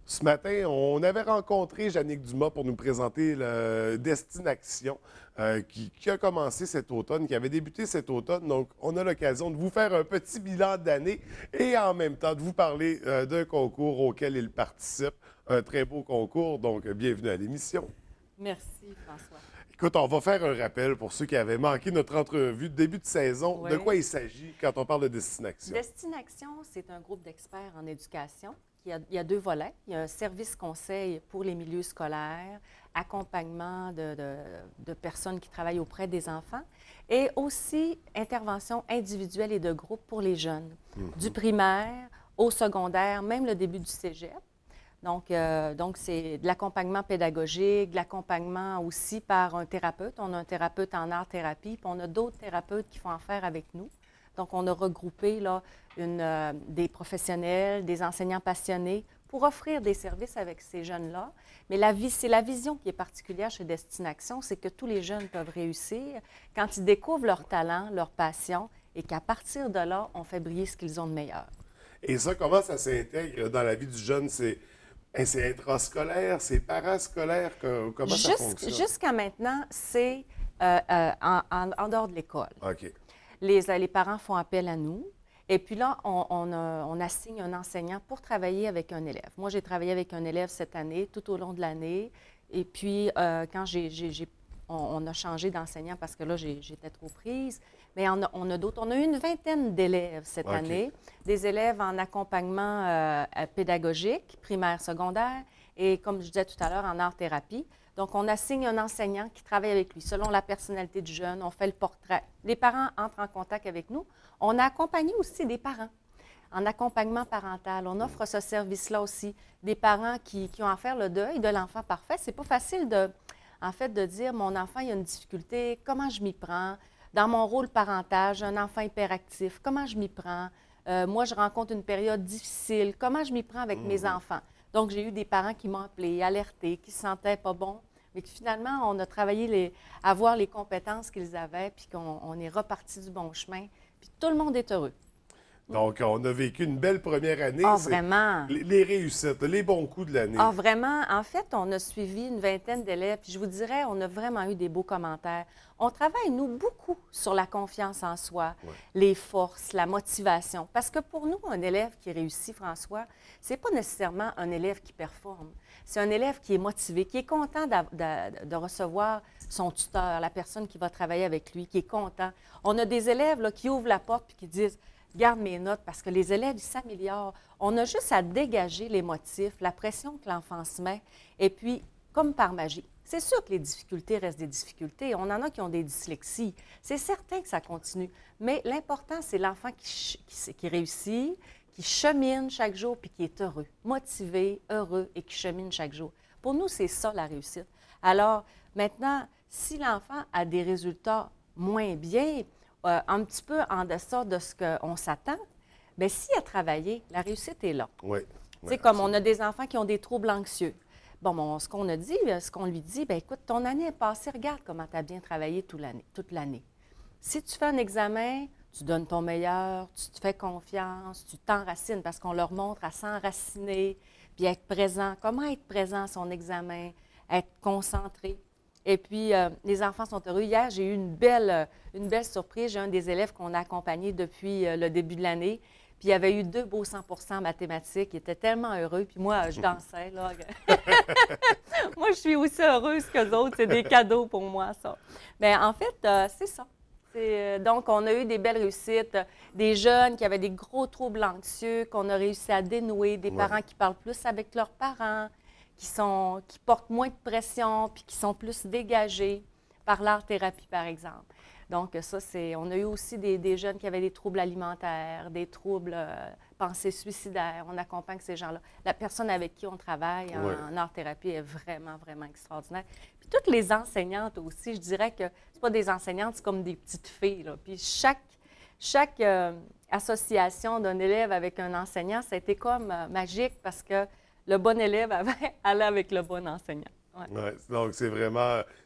Ce matin, on avait rencontré Jannick Dumas pour nous présenter le Destination qui a commencé cet automne, qui avait débuté cet automne. Donc, on a l'occasion de vous faire un petit bilan d'année et en même temps de vous parler d'un concours auquel il participe. Un très beau concours, donc bienvenue à l'émission. Merci, François. Écoute, on va faire un rappel pour ceux qui avaient manqué notre entrevue de début de saison. De quoi Oui. il s'agit quand on parle de Destination? Destination, c'est un groupe d'experts en éducation. Il y a deux volets. Il y a un service conseil pour les milieux scolaires, accompagnement de personnes qui travaillent auprès des enfants et aussi intervention individuelle et de groupe pour les jeunes, du primaire au secondaire, même le début du cégep. Donc, c'est de l'accompagnement pédagogique, de l'accompagnement aussi par un thérapeute. On a un thérapeute en art-thérapie, puis on a d'autres thérapeutes qui font affaire avec nous. Donc, on a regroupé là, des professionnels, des enseignants passionnés pour offrir des services avec ces jeunes-là. Mais c'est la vision qui est particulière chez Destination, c'est que tous les jeunes peuvent réussir quand ils découvrent leur talent, leur passion, et qu'à partir de là, on fait briller ce qu'ils ont de meilleur. Et ça, comment ça s'intègre dans la vie du jeune? C'est intrascolaire, c'est parascolaire, comment ça fonctionne? Jusqu'à maintenant, c'est en dehors de l'école. OK. Les parents font appel à nous. Et puis là, on assigne un enseignant pour travailler avec un élève. Moi, j'ai travaillé avec un élève cette année, tout au long de l'année. Et puis, quand on a changé d'enseignant parce que là, j'étais trop prise. Mais on a d'autres. On a eu une vingtaine d'élèves cette OK. année, des élèves en accompagnement pédagogique, primaire, secondaire, et comme je disais tout à l'heure, en art-thérapie. Donc, on assigne un enseignant qui travaille avec lui. Selon la personnalité du jeune, on fait le portrait. Les parents entrent en contact avec nous. On a accompagné aussi des parents en accompagnement parental. On offre ce service-là aussi. Des parents qui ont à faire le deuil de l'enfant parfait. C'est pas facile de dire, mon enfant, il a une difficulté, comment je m'y prends? Dans mon rôle parental, j'ai un enfant hyperactif, comment je m'y prends? Moi, je rencontre une période difficile, comment je m'y prends avec mes enfants? Donc, j'ai eu des parents qui m'ont appelé, alerté, qui se sentaient pas bons, mais que finalement, on a travaillé à voir les compétences qu'ils avaient, puis qu'on est reparti du bon chemin, puis tout le monde est heureux. Donc, on a vécu une belle première année. Ah, C'est vraiment? les réussites, les bons coups de l'année. Ah, vraiment? En fait, on a suivi une vingtaine d'élèves, puis je vous dirais, on a vraiment eu des beaux commentaires. On travaille, nous, beaucoup sur la confiance en soi, les forces, la motivation. Parce que pour nous, un élève qui réussit, François, c'est pas nécessairement un élève qui performe. C'est un élève qui est motivé, qui est content de recevoir son tuteur, la personne qui va travailler avec lui, qui est content. On a des élèves là, qui ouvrent la porte et qui disent garde mes notes parce que les élèves, ils s'améliorent. On a juste à dégager les motifs, la pression que l'enfant se met, et puis, comme par magie. C'est sûr que les difficultés restent des difficultés. On en a qui ont des dyslexies. C'est certain que ça continue. Mais l'important, c'est l'enfant qui réussit, qui chemine chaque jour, puis qui est heureux, motivé, heureux et qui chemine chaque jour. Pour nous, c'est ça la réussite. Alors, maintenant, si l'enfant a des résultats moins bien, un petit peu en deçà de ce qu'on s'attend, bien, s'il a travaillé, la réussite est là. Oui. Tu sais, comme on a des enfants qui ont des troubles anxieux. Bon, ce qu'on a dit, ce qu'on lui dit, bien, écoute, ton année est passée, regarde comment tu as bien travaillé toute l'année. Si tu fais un examen, tu donnes ton meilleur, tu te fais confiance, tu t'enracines parce qu'on leur montre à s'enraciner, puis être présent. Comment être présent à son examen, être concentré. Et puis, les enfants sont heureux. Hier, j'ai eu une belle surprise. J'ai un des élèves qu'on a accompagné depuis le début de l'année. Puis, il y avait eu 2 beaux 100 en mathématiques. Il était tellement heureux. Puis moi, je dansais, là. Moi, je suis aussi heureuse qu'eux autres. C'est des cadeaux pour moi, ça. Bien, en fait, c'est ça. Donc, on a eu des belles réussites. Des jeunes qui avaient des gros troubles anxieux qu'on a réussi à dénouer. Des parents qui parlent plus avec leurs parents, qui portent moins de pression, puis qui sont plus dégagés par l'art-thérapie, par exemple. Donc, ça, on a eu aussi des jeunes qui avaient des troubles alimentaires, des troubles pensées suicidaires. On accompagne ces gens-là. La personne avec qui on travaille en art-thérapie est vraiment, vraiment extraordinaire. Puis toutes les enseignantes aussi, je dirais que c'est pas des enseignantes, c'est comme des petites filles, là. Puis chaque association d'un élève avec un enseignant, ça a été comme magique parce que le bon élève allait avec le bon enseignant. Ouais. Ouais, donc,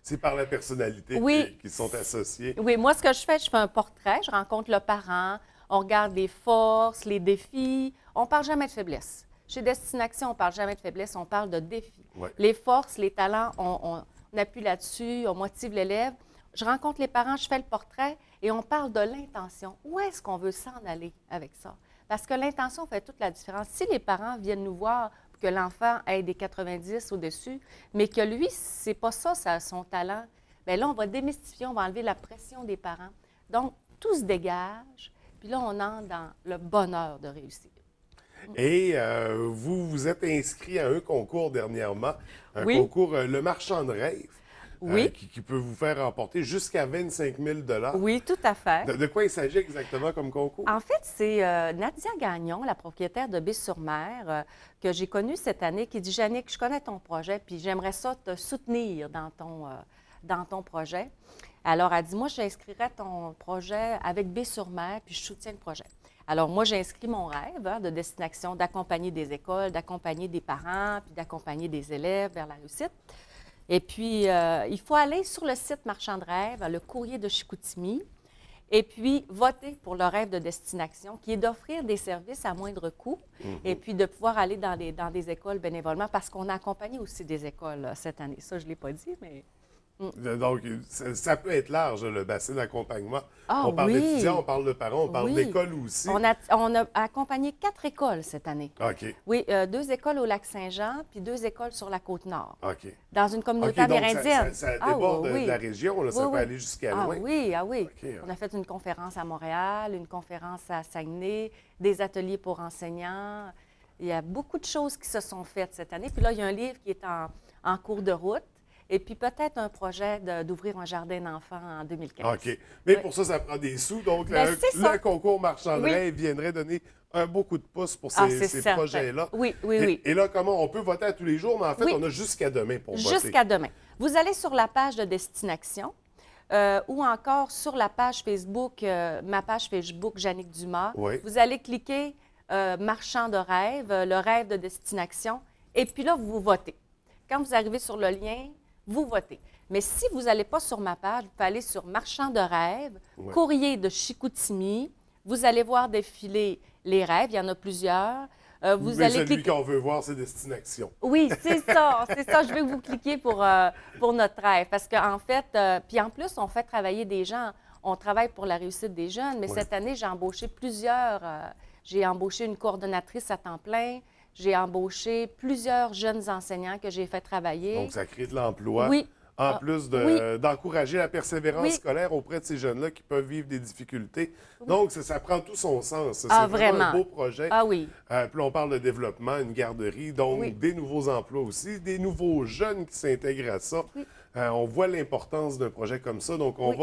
c'est par la personnalité qui sont associés. Oui, moi, ce que je fais un portrait, je rencontre le parent, on regarde les forces, les défis, on ne parle jamais de faiblesse. Chez Destination, on ne parle jamais de faiblesse, on parle de défis. Ouais. Les forces, les talents, on appuie là-dessus, on motive l'élève. Je rencontre les parents, je fais le portrait et on parle de l'intention. Où est-ce qu'on veut s'en aller avec ça? Parce que l'intention fait toute la différence. Si les parents viennent nous voir pour que l'enfant ait des 90 au-dessus, mais que lui, c'est pas ça, son talent, bien là, on va démystifier, on va enlever la pression des parents. Donc, tout se dégage, puis là, on entre dans le bonheur de réussir. Et vous vous êtes inscrit à un concours dernièrement, un Oui. concours Le Marchand de rêve, Oui. qui peut vous faire remporter jusqu'à 25 000 Oui, tout à fait. De quoi il s'agit exactement comme concours? En fait, c'est Nadia Gagnon, la propriétaire de Baie-sur-Mer, que j'ai connue cette année, qui dit « Jannick, je connais ton projet, puis j'aimerais ça te soutenir dans ton projet. » Alors, elle dit « Moi, j'inscrirais ton projet avec Baie-sur-Mer, puis je soutiens le projet. » Alors, moi, j'ai inscrit mon rêve de destination, d'accompagner des écoles, d'accompagner des parents, puis d'accompagner des élèves vers la réussite. Et puis, il faut aller sur le site Marchand de rêve, le courrier de Chicoutimi, et puis voter pour le rêve de destination, qui est d'offrir des services à moindre coût, et puis de pouvoir aller dans des écoles bénévolement, parce qu'on a accompagné aussi des écoles cette année. Ça, je ne l'ai pas dit, mais... Donc, ça peut être large, le bassin d'accompagnement. Ah, on parle oui. d'étudiants, on parle de parents, on parle Oui. d'écoles aussi. On a accompagné 4 écoles cette année. OK, Oui, 2 écoles au Lac-Saint-Jean, puis 2 écoles sur la Côte-Nord, OK. dans une communauté OK, donc amérindienne. ça Ah, déborde oui, de la région, là, ça Oui, peut oui. aller jusqu'à Ah loin. oui, ah oui. OK. On a fait une conférence à Montréal, une conférence à Saguenay, des ateliers pour enseignants. Il y a beaucoup de choses qui se sont faites cette année. Puis là, il y a un livre qui est en cours de route. Et puis peut-être un projet d'ouvrir un jardin d'enfants en 2015. OK. Mais Oui. pour ça prend des sous. Donc, Ben, c'est ça. le concours Marchand de Oui. rêve viendrait donner un beau coup de pouce pour Ah, ces c'est certain. projets-là. Oui, oui, Et- oui. Et là, comment on peut voter à tous les jours, mais en fait, Oui. on a jusqu'à demain pour voter. Jusqu'à demain. Vous allez sur la page de Destination ou encore sur la page Facebook, ma page Facebook, Jannick Dumas. Oui. Vous allez cliquer Marchand de rêve, le rêve de Destination, et puis là, vous votez. Quand vous arrivez sur le lien, vous votez. Mais si vous n'allez pas sur ma page, vous pouvez aller sur Marchand de rêve, Ouais. courrier de Chicoutimi. Vous allez voir défiler les rêves, il y en a plusieurs. Vous Mais allez celui cliquer. qu'on veut voir, c'est Destination. Oui, c'est ça, c'est ça. Je vais vous cliquer pour notre rêve. Parce qu'en fait, puis en plus, on fait travailler des gens. On travaille pour la réussite des jeunes, mais Oui. cette année, j'ai embauché plusieurs. J'ai embauché une coordonnatrice à temps plein. J'ai embauché plusieurs jeunes enseignants que j'ai fait travailler. Donc, ça crée de l'emploi. Oui. En Ah, plus oui. d'encourager la persévérance Oui. scolaire auprès de ces jeunes-là qui peuvent vivre des difficultés. Donc, ça prend tout son sens. C'est Ah, vraiment un vraiment. beau projet. Ah oui. Puis là, on parle de développement, une garderie, donc Oui. des nouveaux emplois aussi, des nouveaux jeunes qui s'intègrent à ça. Oui. On voit l'importance d'un projet comme ça. Donc, Oui.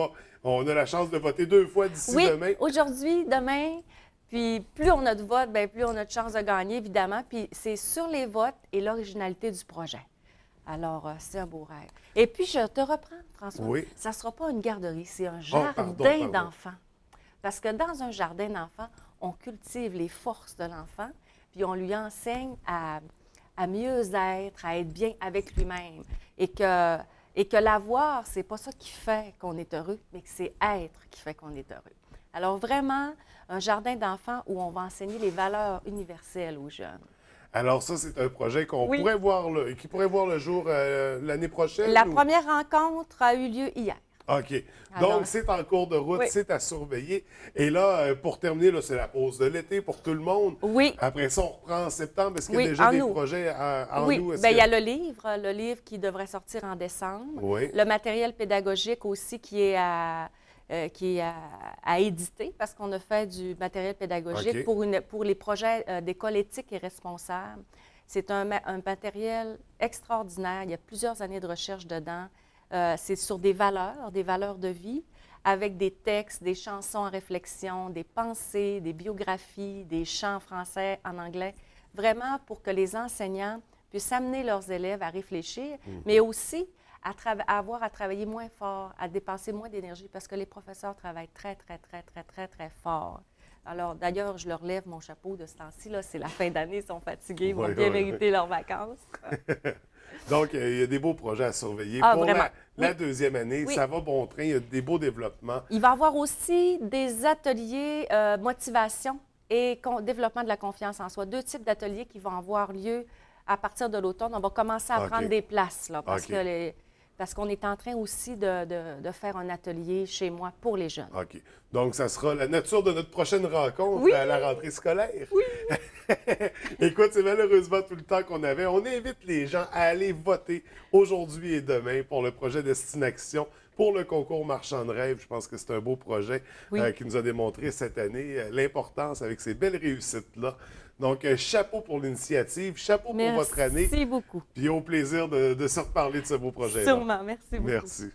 on a la chance de voter 2 fois d'ici Oui, demain. aujourd'hui, demain. Puis plus on a de votes, bien, plus on a de chances de gagner, évidemment. Puis c'est sur les votes et l'originalité du projet. Alors, c'est un beau rêve. Et puis, je te reprends, François. Oui. Ça ne sera pas une garderie, c'est un pardon, jardin pardon. d'enfants. Parce que dans un jardin d'enfants, on cultive les forces de l'enfant, puis on lui enseigne à mieux être, à être bien avec lui-même. Et que l'avoir, c'est pas ça qui fait qu'on est heureux, mais que c'est être qui fait qu'on est heureux. Alors, vraiment, un jardin d'enfants où on va enseigner les valeurs universelles aux jeunes. Alors ça, c'est un projet Oui. qui pourrait voir le jour l'année prochaine? La ou- première rencontre a eu lieu hier. OK. Alors- Donc, c'est en cours de route, Oui. c'est à surveiller. Et là, pour terminer, là, c'est la pause de l'été pour tout le monde. Oui. Après ça, on reprend en septembre. Est-ce qu'il y a Oui, déjà en des août. projets en Oui, nous? Est-ce bien, que- il y a le livre qui devrait sortir en décembre. Oui. Le matériel pédagogique aussi qui est à éditer parce qu'on a fait du matériel pédagogique OK. pour les projets d'école éthique et responsable. C'est un matériel extraordinaire. Il y a plusieurs années de recherche dedans. C'est sur des valeurs de vie, avec des textes, des chansons en réflexion, des pensées, des biographies, des chants français en anglais, vraiment pour que les enseignants puissent amener leurs élèves à réfléchir, mais aussi à avoir à travailler moins fort, à dépenser moins d'énergie, parce que les professeurs travaillent très, très, très, très, très, très fort. Alors, d'ailleurs, je leur lève mon chapeau de ce temps-ci. Là, c'est la fin d'année, ils sont fatigués, ils vont Oui, bien oui, mériter leurs vacances. Donc, il y a des beaux projets à surveiller. Ah, pour vraiment. la Oui. deuxième année, Oui. ça va bon train. Il y a des beaux développements. Il va y avoir aussi des ateliers motivation et développement de la confiance en soi. 2 types d'ateliers qui vont avoir lieu à partir de l'automne. On va commencer à prendre des places, là, parce qu'on est en train aussi de faire un atelier chez moi pour les jeunes. OK. Donc, ça sera la nature de notre prochaine rencontre à la rentrée scolaire. Oui. Écoute, c'est malheureusement tout le temps qu'on avait. On invite les gens à aller voter aujourd'hui et demain pour le projet Destination, pour le concours Marchand de rêve. Je pense que c'est un beau projet qui nous a démontré cette année l'importance avec ces belles réussites-là. Donc, chapeau pour l'initiative, chapeau pour votre année. Merci beaucoup. Puis au plaisir de se reparler de ce beau projet-là. Sûrement. Merci beaucoup. Merci.